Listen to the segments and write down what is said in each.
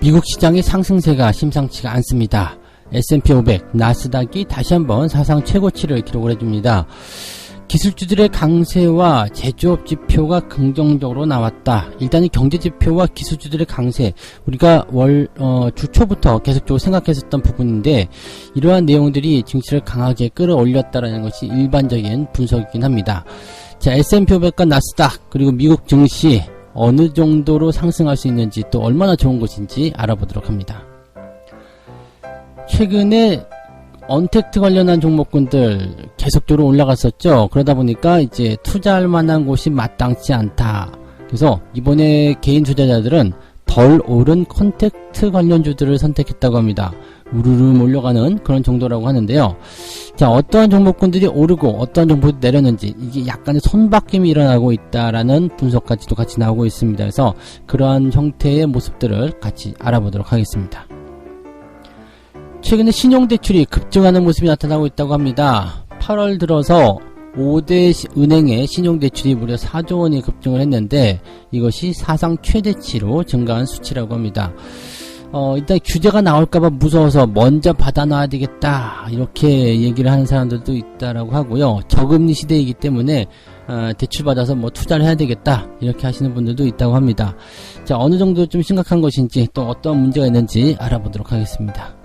미국 시장의 상승세가 심상치가 않습니다. S&P 500, 나스닥이 다시 한번 사상 최고치를 기록을 해줍니다. 기술주들의 강세와 제조업 지표가 긍정적으로 나왔다. 일단은 경제지표와 기술주들의 강세, 우리가 주 초부터 계속적으로 생각했었던 부분인데, 이러한 내용들이 증시를 강하게 끌어올렸다라는 것이 일반적인 분석이긴 합니다. 자, S&P 500과 나스닥, 그리고 미국 증시 어느 정도로 상승할 수 있는지, 또 얼마나 좋은 것인지 알아보도록 합니다. 최근에 언택트 관련한 종목군들 계속적으로 올라갔었죠. 그러다 보니까 이제 투자할 만한 곳이 마땅치 않다. 그래서 이번에 개인 투자자들은 덜 오른 컨택트 관련주들을 선택했다고 합니다. 우르르 몰려가는 그런 정도라고 하는데요. 자, 어떠한 종목군들이 오르고 어떠한 종목들이 내렸는지, 이게 약간의 손바뀜이 일어나고 있다라는 분석까지도 같이 나오고 있습니다. 그래서 그러한 형태의 모습들을 같이 알아보도록 하겠습니다. 최근에 신용대출이 급증하는 모습이 나타나고 있다고 합니다. 8월 들어서 5대 은행의 신용대출이 무려 4조 원이 급증을 했는데, 이것이 사상 최대치로 증가한 수치라고 합니다. 일단 규제가 나올까봐 무서워서 먼저 받아놔야 되겠다, 이렇게 얘기를 하는 사람들도 있다라고 하고요. 저금리 시대이기 때문에 대출 받아서 뭐 투자를 해야 되겠다, 이렇게 하시는 분들도 있다고 합니다. 자, 어느 정도 좀 심각한 것인지, 또 어떤 문제가 있는지 알아보도록 하겠습니다.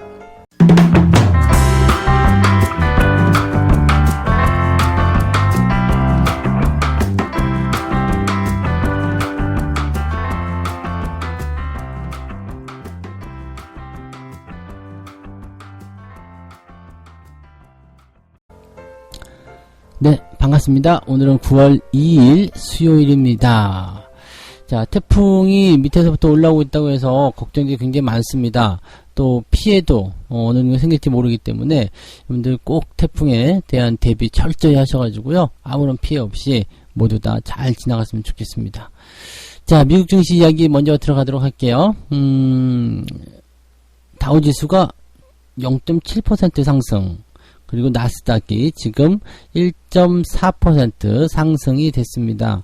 네, 반갑습니다. 오늘은 9월 2일 수요일입니다. 자, 태풍이 밑에서부터 올라오고 있다고 해서 걱정이 굉장히 많습니다. 또 피해도 어느 정도 생길지 모르기 때문에 여러분들 꼭 태풍에 대한 대비 철저히 하셔가지고요, 아무런 피해 없이 모두 다 잘 지나갔으면 좋겠습니다. 자, 미국 증시 이야기 먼저 들어가도록 할게요. 다우지수가 0.7% 상승, 그리고 나스닥이 지금 1.4% 상승이 됐습니다.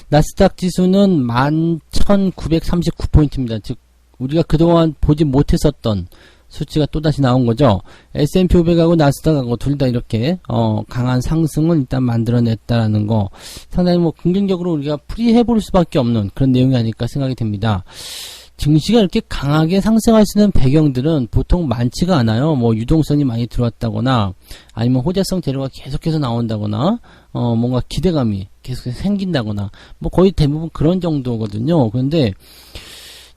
나스닥 지수는 11,939포인트입니다. 즉 우리가 그동안 보지 못했었던 수치가 또다시 나온 거죠. S&P 500하고 나스닥하고 둘 다 이렇게 강한 상승을 일단 만들어냈다라는 거, 상당히 뭐 긍정적으로 우리가 풀이해 볼 수밖에 없는 그런 내용이 아닐까 생각이 됩니다. 증시가 이렇게 강하게 상승할 수 있는 배경들은 보통 많지가 않아요. 뭐 유동성이 많이 들어왔다거나, 아니면 호재성 재료가 계속해서 나온다거나, 뭔가 기대감이 계속해서 생긴다거나, 뭐 거의 대부분 그런 정도거든요. 그런데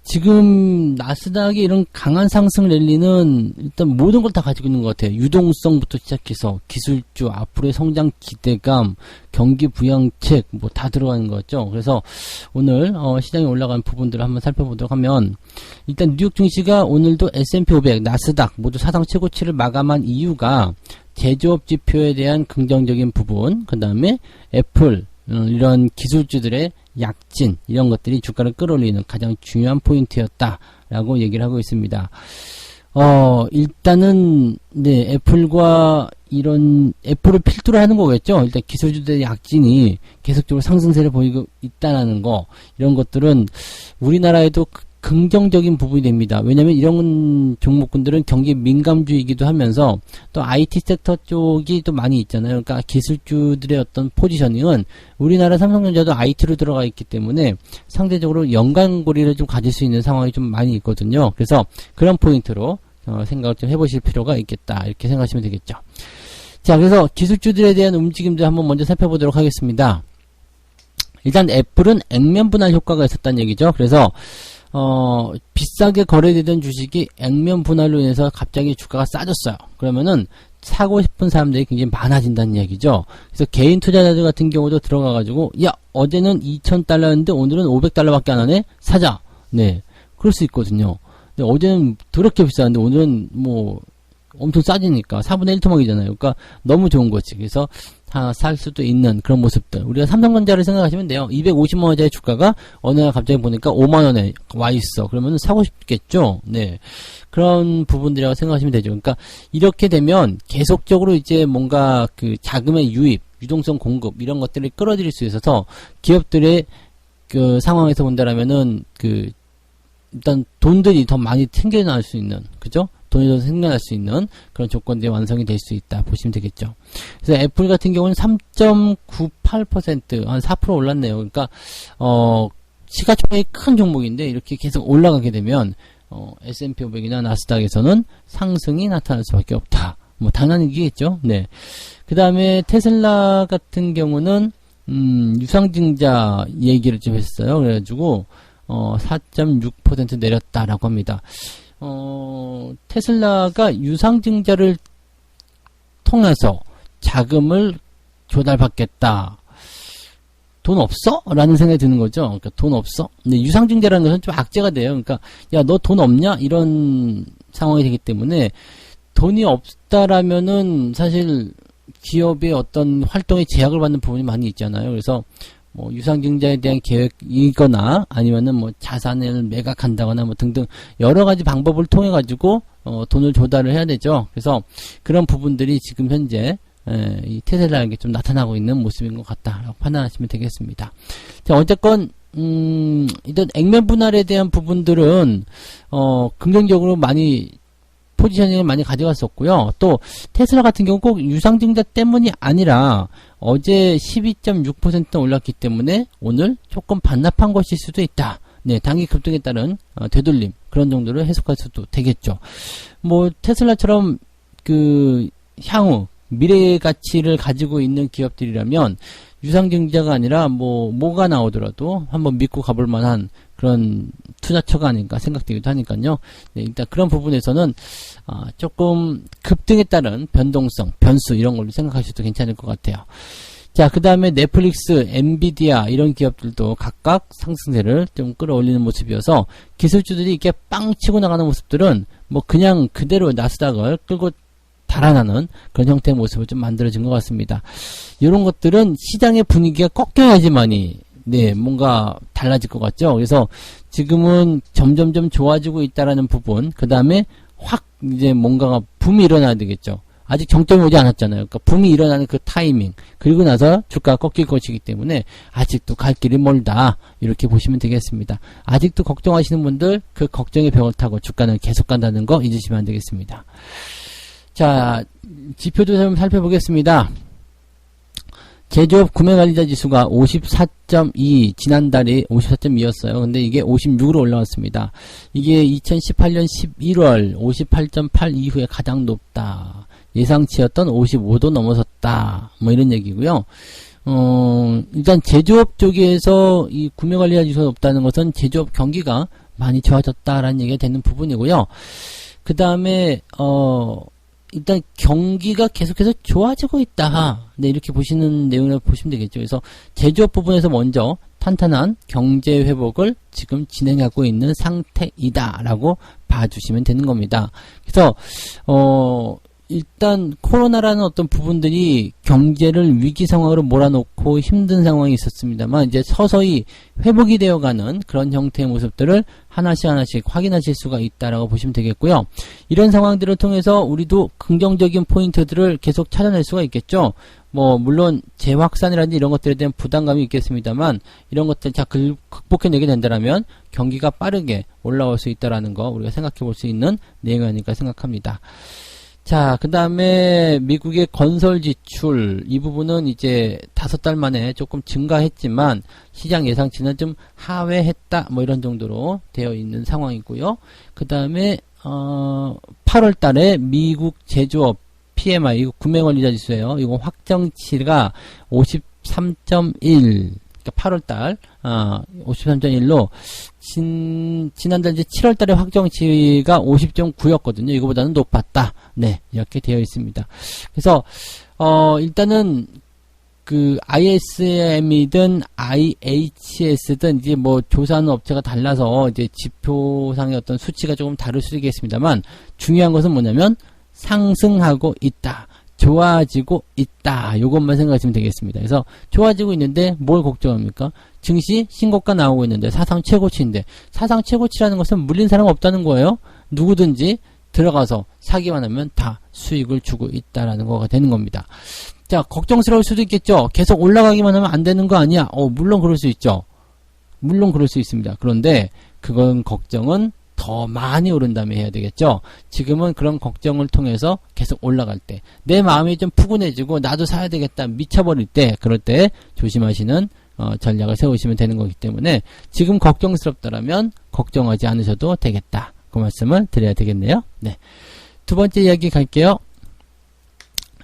지금 나스닥의 이런 강한 상승 랠리는 일단 모든 걸 다 가지고 있는 것 같아요. 유동성부터 시작해서 기술주, 앞으로의 성장 기대감, 경기 부양책, 뭐 다 들어가는 거죠. 그래서 오늘 시장에 올라간 부분들을 한번 살펴보도록 하면, 일단 뉴욕 증시가 오늘도 S&P 500, 나스닥 모두 사상 최고치를 마감한 이유가 제조업 지표에 대한 긍정적인 부분, 그 다음에 애플, 이런 기술주들의 약진, 이런 것들이 주가를 끌어올리는 가장 중요한 포인트였다라고 얘기를 하고 있습니다. 일단은 네, 애플과 이런 애플을 필두로 하는 거겠죠. 일단 기술주들의 약진이 계속적으로 상승세를 보이고 있다는 거, 이런 것들은 우리나라에도 긍정적인 부분이 됩니다. 왜냐면 이런 종목군들은 경기 민감주이기도 하면서 또 IT 섹터 쪽이 또 많이 있잖아요. 그러니까 기술주들의 어떤 포지셔닝은 우리나라 삼성전자도 IT로 들어가 있기 때문에 상대적으로 연관고리를 좀 가질 수 있는 상황이 좀 많이 있거든요. 그래서 그런 포인트로 생각을 좀 해보실 필요가 있겠다, 이렇게 생각하시면 되겠죠. 자, 그래서 기술주들에 대한 움직임들 한번 먼저 살펴보도록 하겠습니다. 일단 애플은 액면 분할 효과가 있었다는 얘기죠. 그래서 비싸게 거래되던 주식이 액면 분할로 인해서 갑자기 주가가 싸졌어요. 그러면은 사고 싶은 사람들이 굉장히 많아진다는 얘기죠. 그래서 개인 투자자들 같은 경우도 들어가가지고, 야, 어제는 2,000달러였는데 오늘은 500달러밖에 안 하네? 사자. 네. 그럴 수 있거든요. 근데 어제는 더럽게 비쌌는데 오늘은 뭐 엄청 싸지니까 4분의 1 토막이잖아요. 그러니까 너무 좋은 거지. 그래서 살 수도 있는 그런 모습들. 우리가 삼성전자를 생각하시면 돼요. 250만원짜리 주가가 어느 날 갑자기 보니까 5만원에 와 있어. 그러면 사고 싶겠죠? 네. 그런 부분들이라고 생각하시면 되죠. 그러니까 이렇게 되면 계속적으로 이제 뭔가 그 자금의 유입, 유동성 공급, 이런 것들을 끌어들일 수 있어서 기업들의 그 상황에서 본다라면은 그 일단 돈들이 더 많이 생겨날 수 있는, 그죠? 돈이 더 생겨날 수 있는 그런 조건들이 완성이 될 수 있다 보시면 되겠죠. 그래서 애플 같은 경우는 3.98%, 한 4% 올랐네요. 그러니까 시가총액이 큰 종목인데 이렇게 계속 올라가게 되면 S&P 500이나 나스닥에서는 상승이 나타날 수밖에 없다. 뭐 당연히겠죠. 네. 그 다음에 테슬라 같은 경우는 유상증자 얘기를 좀 했어요. 그래가지고 4.6% 내렸다라고 합니다. 테슬라가 유상증자를 통해서 자금을 조달받겠다. 돈 없어? 라는 생각이 드는 거죠. 그러니까 돈 없어? 근데 유상증자라는 것은 좀 악재가 돼요. 그러니까 야, 너 돈 없냐? 이런 상황이 되기 때문에 돈이 없다라면은 사실 기업의 어떤 활동에 제약을 받는 부분이 많이 있잖아요. 그래서 뭐 유상증자에 대한 계획이거나 아니면은 뭐 자산을 매각한다거나 뭐 등등 여러 가지 방법을 통해 가지고 돈을 조달을 해야 되죠. 그래서 그런 부분들이 지금 현재 이 테슬라에게 좀 나타나고 있는 모습인 것 같다라고 판단하시면 되겠습니다. 자, 어쨌건 일단 액면 분할에 대한 부분들은 긍정적으로 많이 포지셔닝을 많이 가져갔었고요. 또 테슬라 같은 경우 꼭 유상증자 때문이 아니라 어제 12.6% 올랐기 때문에 오늘 조금 반납한 것일 수도 있다. 네, 단기 급등에 따른 되돌림 그런 정도로 해석할 수도 되겠죠. 뭐 테슬라처럼 그 향후 미래의 가치를 가지고 있는 기업들이라면 유상증자가 아니라 뭐가 나오더라도 한번 믿고 가볼 만한 그런 투자처가 아닌가 생각되기도 하니까요. 네, 일단 그런 부분에서는 조금 급등에 따른 변동성, 변수 이런 걸로 생각하셔도 괜찮을 것 같아요. 자, 그 다음에 넷플릭스, 엔비디아 이런 기업들도 각각 상승세를 좀 끌어올리는 모습이어서 기술주들이 이렇게 빵 치고 나가는 모습들은 뭐 그냥 그대로 나스닥을 끌고 달아나는 그런 형태의 모습을 좀 만들어진 것 같습니다. 이런 것들은 시장의 분위기가 꺾여야지만이 네, 뭔가 달라질 것 같죠. 그래서 지금은 점점점 좋아지고 있다라는 부분, 그 다음에 확 이제 뭔가가 붐이 일어나야 되겠죠. 아직 정점이 오지 않았잖아요. 그러니까 붐이 일어나는 그 타이밍, 그리고 나서 주가가 꺾일 것이기 때문에 아직도 갈 길이 멀다. 이렇게 보시면 되겠습니다. 아직도 걱정하시는 분들 그 걱정의 벽을 타고 주가는 계속 간다는 거 잊으시면 안 되겠습니다. 자, 지표도 좀 살펴보겠습니다. 제조업 구매관리자 지수가 54.2, 지난달이 54.2였어요. 근데 이게 56으로 올라왔습니다. 이게 2018년 11월 58.8 이후에 가장 높다. 예상치였던 55도 넘어섰다. 뭐 이런 얘기고요. 일단 제조업 쪽에서 이 구매관리자 지수가 높다는 것은 제조업 경기가 많이 좋아졌다라는 얘기가 되는 부분이고요. 그 다음에, 일단 경기가 계속해서 좋아지고 있다. 네, 이렇게 보시는 내용을 보시면 되겠죠. 그래서 제조업 부분에서 먼저 탄탄한 경제 회복을 지금 진행하고 있는 상태이다라고 봐주시면 되는 겁니다. 그래서 일단 코로나라는 어떤 부분들이 경제를 위기 상황으로 몰아놓고 힘든 상황이 있었습니다만 이제 서서히 회복이 되어가는 그런 형태의 모습들을 하나씩 확인하실 수가 있다라고 보시면 되겠고요. 이런 상황들을 통해서 우리도 긍정적인 포인트들을 계속 찾아낼 수가 있겠죠. 뭐 물론 재확산이라든지 이런 것들에 대한 부담감이 있겠습니다만 이런 것들 잘 극복해내게 된다면 경기가 빠르게 올라올 수 있다라는 거 우리가 생각해 볼 수 있는 내용이 아닐까 생각합니다. 자, 그 다음에 미국의 건설 지출 이 부분은 이제 5달 만에 조금 증가했지만 시장 예상치는 좀 하회했다 뭐 이런 정도로 되어 있는 상황이고요. 그 다음에 8월 달에 미국 제조업 PMI 이거 구매관리자 지수예요. 이거 확정치가 53.1 그러니까 8월달 53.1로 지난달 이제 7월달에 확정치가 50.9였거든요. 이거보다는 높았다. 네, 이렇게 되어 있습니다. 그래서 일단은 그 ISM이든 IHS든 이제 뭐 조사하는 업체가 달라서 이제 지표상의 어떤 수치가 조금 다를 수 있겠습니다만 중요한 것은 뭐냐면 상승하고 있다. 좋아지고 있다. 요것만 생각하시면 되겠습니다. 그래서 좋아지고 있는데 뭘 걱정합니까? 증시 신고가 나오고 있는데 사상 최고치인데 사상 최고치라는 것은 물린 사람 없다는 거예요. 누구든지 들어가서 사기만 하면 다 수익을 주고 있다라는 거가 되는 겁니다. 자, 걱정스러울 수도 있겠죠. 계속 올라가기만 하면 안 되는 거 아니야? 물론 그럴 수 있죠. 물론 그럴 수 있습니다. 그런데 그건 걱정은 더 많이 오른 다음에 해야 되겠죠. 지금은 그런 걱정을 통해서 계속 올라갈 때, 내 마음이 좀 푸근해지고 나도 사야 되겠다 미쳐버릴 때, 그럴 때 조심하시는 전략을 세우시면 되는 거기 때문에 지금 걱정스럽다라면 걱정하지 않으셔도 되겠다. 그 말씀을 드려야 되겠네요. 네. 두 번째 이야기 갈게요.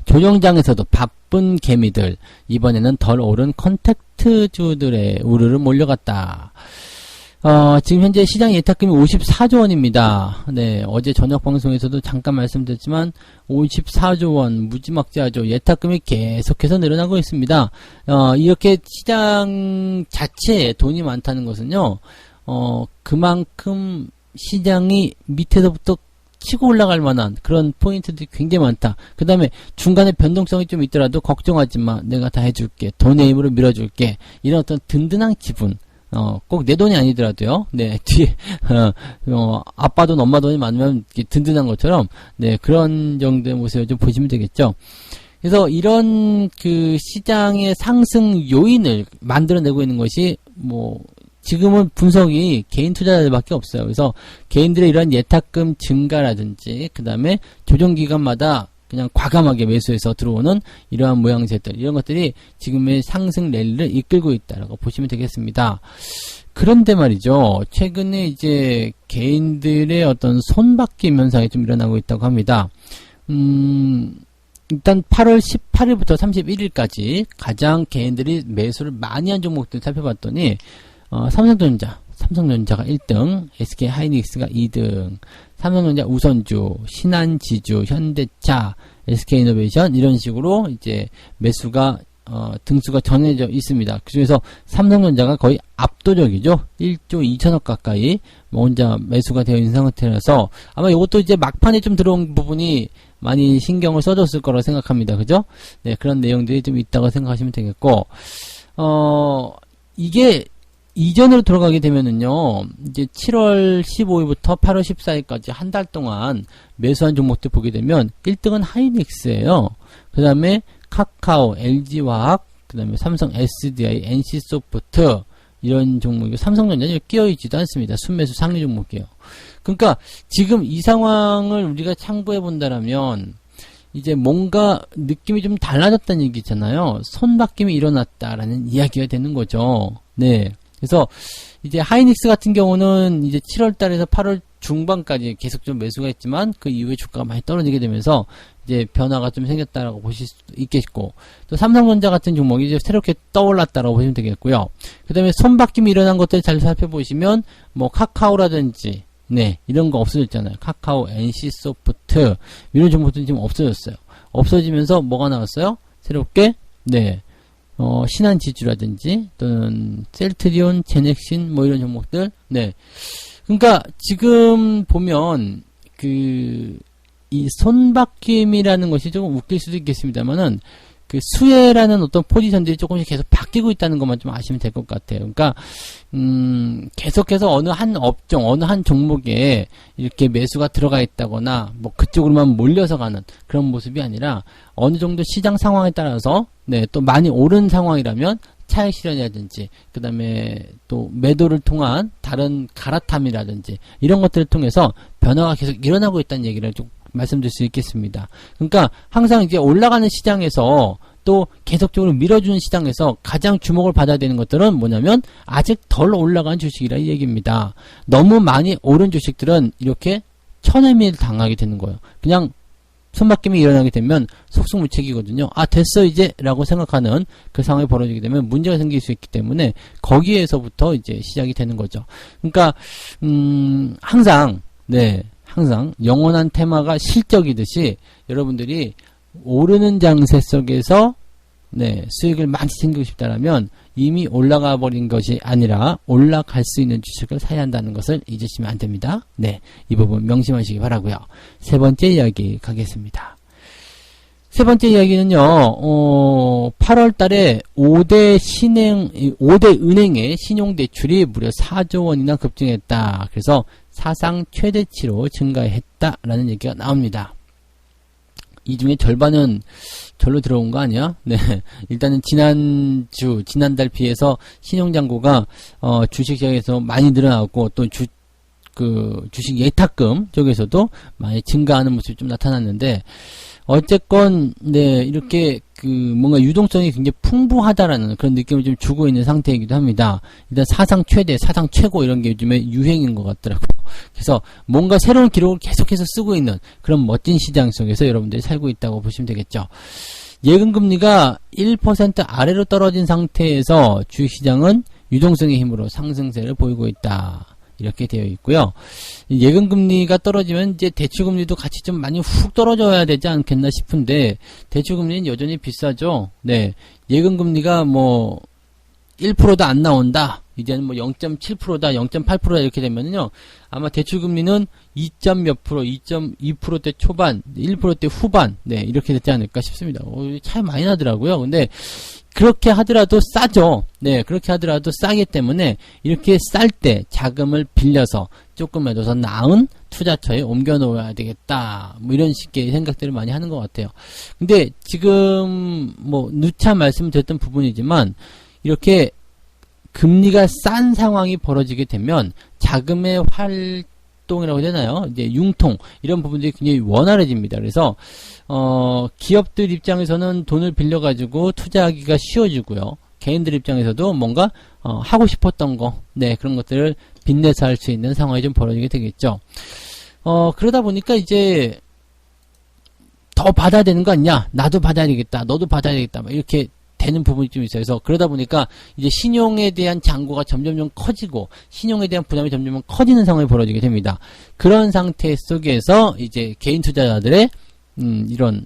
조정장에서도 바쁜 개미들, 이번에는 덜 오른 컨택트주들의 우르르 몰려갔다. 지금 현재 시장 예탁금이 54조 원입니다. 네, 어제 저녁 방송에서도 잠깐 말씀드렸지만 54조 원 무지막지하죠. 예탁금이 계속해서 늘어나고 있습니다. 이렇게 시장 자체에 돈이 많다는 것은요, 그만큼 시장이 밑에서부터 치고 올라갈 만한 그런 포인트들이 굉장히 많다. 그 다음에 중간에 변동성이 좀 있더라도 걱정하지 마. 내가 다 해줄게. 돈의 힘으로 밀어줄게. 이런 어떤 든든한 기분. 꼭 내 돈이 아니더라도요. 네, 뒤에, 아빠 돈, 엄마 돈이 많으면 든든한 것처럼, 네, 그런 정도의 모습을 좀 보시면 되겠죠. 그래서 이런 그 시장의 상승 요인을 만들어내고 있는 것이, 지금은 분석이 개인 투자자들밖에 없어요. 그래서 개인들의 이런 예탁금 증가라든지, 그 다음에 조정기간마다 그냥 과감하게 매수해서 들어오는 이러한 모양새들, 이런 것들이 지금의 상승 랠리를 이끌고 있다라고 보시면 되겠습니다. 그런데 말이죠, 최근에 이제 개인들의 어떤 손바뀜 현상이 좀 일어나고 있다고 합니다. 일단 8월 18일부터 31일까지 가장 개인들이 매수를 많이 한 종목들 살펴봤더니, 삼성전자가 1등, SK하이닉스가 2등, 삼성전자 우선주, 신한지주, 현대차, SK이노베이션 이런 식으로 이제 매수가 등수가 정해져 있습니다. 그중에서 삼성전자가 거의 압도적이죠. 1조 2천억 가까이 혼자 매수가 되어 있는 상태라서 아마 이것도 이제 막판에 좀 들어온 부분이 많이 신경을 써줬을 거라고 생각합니다. 그죠? 네, 그런 내용들이 좀 있다고 생각하시면 되겠고, 이게 이전으로 들어가게 되면은요, 이제 7월 15일부터 8월 14일까지 한 달 동안 매수한 종목들 보게 되면 1등은 하이닉스예요. 그 다음에 카카오, LG화학, 그 다음에 삼성 SDI, NC소프트 이런 종목이 삼성전자는 끼어있지도 않습니다. 순매수 상위 종목이에요. 그러니까 지금 이 상황을 우리가 참고해 본다라면 이제 뭔가 느낌이 좀 달라졌다는 얘기잖아요. 손바뀜이 일어났다라는 이야기가 되는 거죠. 네. 그래서 이제 하이닉스 같은 경우는 이제 7월 달에서 8월 중반까지 계속 좀 매수가 있지만 그 이후에 주가가 많이 떨어지게 되면서 이제 변화가 좀 생겼다라고 보실 수도 있겠고, 또 삼성전자 같은 종목이 이제 새롭게 떠올랐다라고 보시면 되겠고요. 그 다음에 손바뀜이 일어난 것들 잘 살펴보시면 카카오라든지 네, 이런 거 없어졌잖아요. 카카오, NC소프트 이런 종목들이 지금 없어졌어요. 없어지면서 뭐가 나왔어요? 새롭게 네. 신한지주라든지 또는 셀트리온, 제넥신 이런 종목들. 네. 그러니까 지금 보면 이 손바뀜이라는 것이 조금 웃길 수도 있겠습니다만은 그 수혜라는 어떤 포지션들이 조금씩 계속 바뀌고 있다는 것만 좀 아시면 될 것 같아요. 그러니까 계속해서 어느 한 업종, 어느 한 종목에 이렇게 매수가 들어가 있다거나 그쪽으로만 몰려서 가는 그런 모습이 아니라 어느 정도 시장 상황에 따라서 네, 또 많이 오른 상황이라면 차익 실현이라든지 그 다음에 또 매도를 통한 다른 갈아탐이라든지 이런 것들을 통해서 변화가 계속 일어나고 있다는 얘기를 좀 말씀드릴 수 있겠습니다. 그러니까 항상 이제 올라가는 시장에서 또 계속적으로 밀어주는 시장에서 가장 주목을 받아야 되는 것들은 뭐냐면 아직 덜 올라간 주식이라 이 얘기입니다. 너무 많이 오른 주식들은 이렇게 천혜미를 당하게 되는 거예요. 그냥 손바뀜이 일어나게 되면 속수무책이거든요. 아, 됐어 이제 라고 생각하는 그 상황이 벌어지게 되면 문제가 생길 수 있기 때문에 거기에서부터 이제 시작이 되는 거죠. 그러니까 항상 영원한 테마가 실적이듯이 여러분들이 오르는 장세 속에서 네, 수익을 많이 챙기고 싶다라면 이미 올라가 버린 것이 아니라 올라갈 수 있는 주식을 사야 한다는 것을 잊으시면 안 됩니다. 네, 이 부분 명심하시기 바라고요. 세 번째 이야기 가겠습니다. 세 번째 이야기는요, 8월 달에 5대 은행의 신용대출이 무려 4조 원이나 급증했다. 그래서 사상 최대치로 증가했다라는 얘기가 나옵니다. 이 중에 절반은 절로 들어온 거 아니야? 네. 일단은 지난달 비해서 신용잔고가, 주식시장에서 많이 늘어나고, 또 주식 예탁금 쪽에서도 많이 증가하는 모습이 좀 나타났는데, 어쨌건, 네, 이렇게, 뭔가 유동성이 굉장히 풍부하다라는 그런 느낌을 좀 주고 있는 상태이기도 합니다. 일단 사상 최대, 사상 최고 이런 게 요즘에 유행인 것 같더라고요. 그래서 뭔가 새로운 기록을 계속해서 쓰고 있는 그런 멋진 시장 속에서 여러분들이 살고 있다고 보시면 되겠죠. 예금금리가 1% 아래로 떨어진 상태에서 주식시장은 유동성의 힘으로 상승세를 보이고 있다. 이렇게 되어 있고요. 예금금리가 떨어지면 이제 대출금리도 같이 좀 많이 훅 떨어져야 되지 않겠나 싶은데, 대출금리는 여전히 비싸죠. 네. 예금금리가 1%도 안 나온다. 이제는 0.7%다, 0.8%다 이렇게 되면요. 아마 대출금리는 2점 몇 프로, 2.2%대 초반, 1%대 후반, 네, 이렇게 되지 않을까 싶습니다. 차이 많이 나더라고요. 근데, 그렇게 하더라도 싸죠. 네, 그렇게 하더라도 싸기 때문에 이렇게 쌀 때 자금을 빌려서 조금이라도 더 나은 투자처에 옮겨 놓아야 되겠다. 이런 식의 생각들을 많이 하는 것 같아요. 근데 지금 누차 말씀드렸던 부분이지만 이렇게 금리가 싼 상황이 벌어지게 되면 자금의 활동이라고 해야 되나요? 이제 융통 이런 부분들이 굉장히 원활해집니다. 그래서 기업들 입장에서는 돈을 빌려가지고 투자하기가 쉬워지고요. 개인들 입장에서도 뭔가 하고 싶었던 거, 네, 그런 것들을 빚내서 할 수 있는 상황이 좀 벌어지게 되겠죠. 그러다 보니까 이제 더 받아야 되는 거 아니냐? 나도 받아야 되겠다. 너도 받아야 되겠다. 이렇게 되는 부분이 좀 있어요. 그래서 그러다 보니까 이제 신용에 대한 잔고가 점점 커지고 신용에 대한 부담이 점점 커지는 상황이 벌어지게 됩니다. 그런 상태 속에서 이제 개인 투자자들의 이런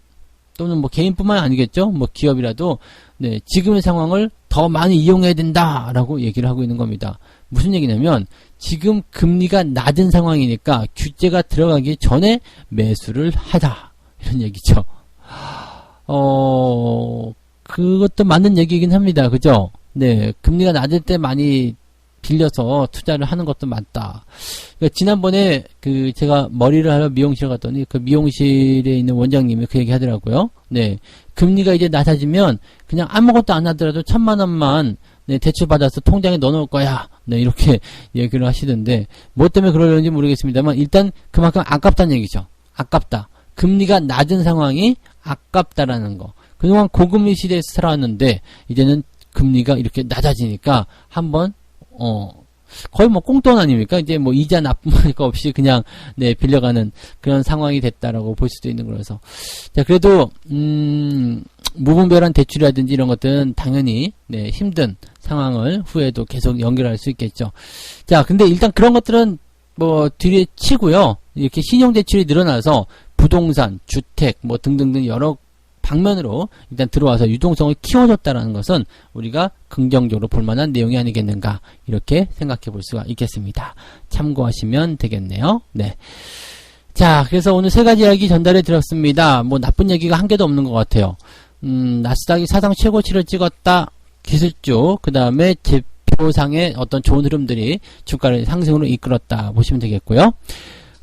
또는 개인뿐만 아니겠죠. 기업이라도 네, 지금의 상황을 더 많이 이용해야 된다라고 얘기를 하고 있는 겁니다. 무슨 얘기냐면 지금 금리가 낮은 상황이니까 규제가 들어가기 전에 매수를 하자 이런 얘기죠. 그것도 맞는 얘기이긴 합니다. 그죠? 네, 금리가 낮을 때 많이 빌려서 투자를 하는 것도 맞다. 그러니까 지난번에 제가 머리를 하러 미용실 갔더니 그 미용실에 있는 원장님이 그 얘기 하더라고요. 네, 금리가 이제 낮아지면 그냥 아무것도 안 하더라도 1,000만 원만 네, 대출 받아서 통장에 넣어놓을 거야. 네, 이렇게 얘기를 하시던데 뭐 때문에 그러는지 모르겠습니다만 일단 그만큼 아깝다는 얘기죠. 아깝다. 금리가 낮은 상황이 아깝다라는 거. 그동안 고금리 시대에서 살아왔는데 이제는 금리가 이렇게 낮아지니까 한번 거의 꽁돈 아닙니까? 이제 이자 납부하니까 없이 그냥 네 빌려가는 그런 상황이 됐다라고 볼 수도 있는 거라서 자 그래도 무분별한 대출이라든지 이런 것들은 당연히 네 힘든 상황을 후에도 계속 연결할 수 있겠죠. 자 근데 일단 그런 것들은 뒤에 치고요. 이렇게 신용대출이 늘어나서 부동산, 주택 등등등 여러 방면으로 일단 들어와서 유동성을 키워줬다는 것은 우리가 긍정적으로 볼만한 내용이 아니겠는가 이렇게 생각해 볼 수가 있겠습니다. 참고하시면 되겠네요. 네. 자, 그래서 오늘 세 가지 이야기 전달해 드렸습니다. 나쁜 얘기가 한 개도 없는 것 같아요. 나스닥이 사상 최고치를 찍었다. 기술주, 그 다음에 제표상의 어떤 좋은 흐름들이 주가를 상승으로 이끌었다 보시면 되겠고요.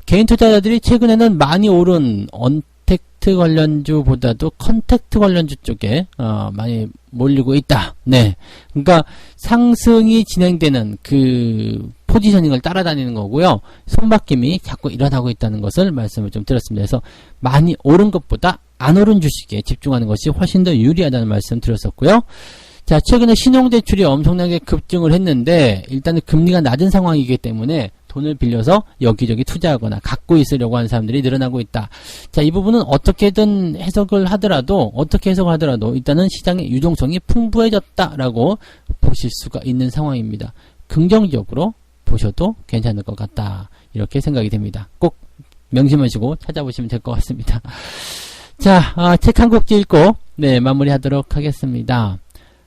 개인 투자자들이 최근에는 많이 오른 언택트 관련주보다도 컨택트 관련주 쪽에 많이 몰리고 있다. 네, 그러니까 상승이 진행되는 그 포지셔닝을 따라다니는 거고요. 손바뀜이 자꾸 일어나고 있다는 것을 말씀을 좀 드렸습니다. 그래서 많이 오른 것보다 안 오른 주식에 집중하는 것이 훨씬 더 유리하다는 말씀 드렸었고요. 자, 최근에 신용대출이 엄청나게 급증을 했는데 일단은 금리가 낮은 상황이기 때문에 돈을 빌려서 여기저기 투자하거나 갖고 있으려고 하는 사람들이 늘어나고 있다. 자, 이 부분은 어떻게든 해석을 하더라도 일단은 시장의 유동성이 풍부해졌다라고 보실 수가 있는 상황입니다. 긍정적으로 보셔도 괜찮을 것 같다. 이렇게 생각이 됩니다. 꼭 명심하시고 찾아보시면 될 것 같습니다. 자, 책 한 곡 읽고 네, 마무리하도록 하겠습니다.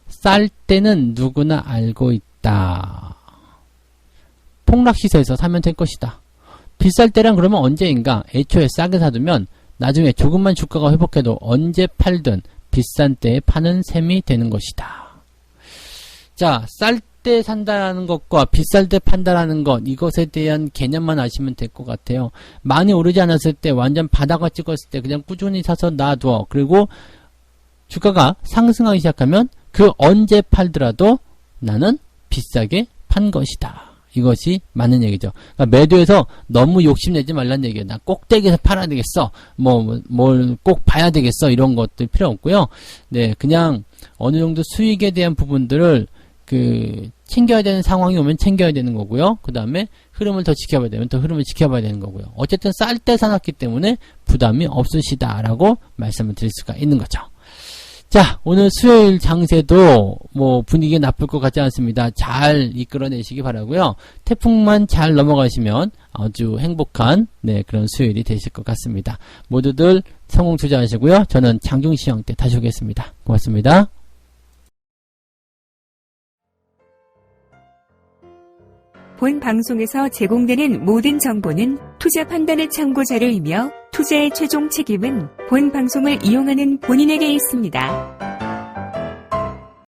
쌀 때는 누구나 알고 있다. 폭락시세에서 사면 될 것이다. 비쌀 때란 그러면 언제인가? 애초에 싸게 사두면 나중에 조금만 주가가 회복해도 언제 팔든 비싼 때에 파는 셈이 되는 것이다. 자, 쌀 때 산다라는 것과 비쌀 때 판다라는 것, 이것에 대한 개념만 아시면 될 것 같아요. 많이 오르지 않았을 때, 완전 바닥을 찍었을 때 그냥 꾸준히 사서 놔둬. 그리고 주가가 상승하기 시작하면 그 언제 팔더라도 나는 비싸게 판 것이다. 이것이 맞는 얘기죠. 그러니까 매도해서 너무 욕심내지 말라는 얘기예요. 나 꼭대기에서 팔아야 되겠어. 뭘 꼭 봐야 되겠어. 이런 것들 필요 없고요. 네, 그냥 어느 정도 수익에 대한 부분들을 챙겨야 되는 상황이 오면 챙겨야 되는 거고요. 그 다음에 흐름을 더 지켜봐야 되면 더 흐름을 지켜봐야 되는 거고요. 어쨌든 쌀 때 사놨기 때문에 부담이 없으시다라고 말씀을 드릴 수가 있는 거죠. 자, 오늘 수요일 장세도 분위기가 나쁠 것 같지 않습니다. 잘 이끌어내시기 바라고요. 태풍만 잘 넘어가시면 아주 행복한 그런 수요일이 되실 것 같습니다. 모두들 성공 투자하시고요. 저는 장중시황 때 다시 오겠습니다. 고맙습니다. 본 방송에서 제공되는 모든 정보는 투자 판단의 참고 자료이며 투자의 최종 책임은 본 방송을 이용하는 본인에게 있습니다.